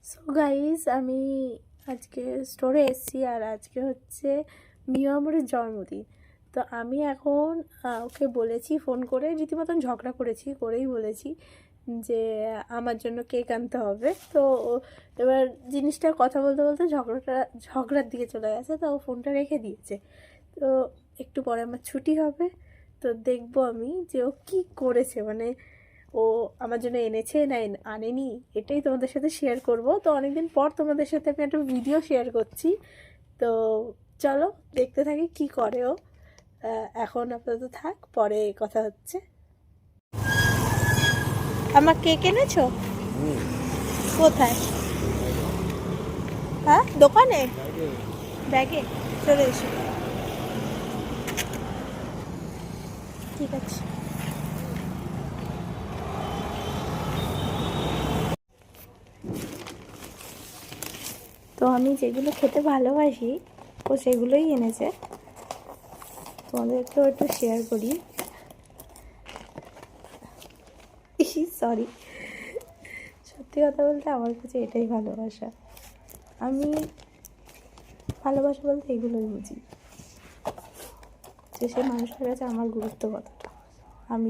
So guys, আমি আজকে স্টোরে এসেছি আর আজকে হচ্ছে মিও আমরের জন্মদিন। তো আমি এখন ওকে বলেছি ফোন করে, রীতিমতন ঝগড়া করেই বলেছি যে আমার জন্য কেক আনতে হবে। তো এবার জিনিসটা কথা বলতে বলতে ঝগড়ার দিকে চলে গেছে, তো ও ফোনটা রেখে দিয়েছে। তো একটু পরে আমার ছুটি হবে, তো দেখবো আমি যে ও কী করেছে, মানে ও আমার জন্য এনেছে না আনেনি, এটাই তোমাদের সাথে শেয়ার করব। তো অনেকদিন পর তোমাদের সাথে আমি একটা ভিডিও শেয়ার করছি। তো চলো দেখতে থাকি কি করে ও। এখন আপাতত থাক, পরে কথা হচ্ছে। আমার কেক এনেছো? কোথায়? হ্যাঁ, দোকানে? ব্যাগে? চলে এসো। ঠিক আছে। তো আমি যেগুলো খেতে ভালোবাসি ও সেগুলোই এনেছে, তোমাদেরকেও একটু শেয়ার করি। সরি, সত্যি কথা বলতে আমার কাছে এটাই ভালোবাসা। আমি ভালোবাসা বলতে এগুলোই বুঝি, যে সে মানুষটার কাছে আমার গুরুত্ব কতটা। আমি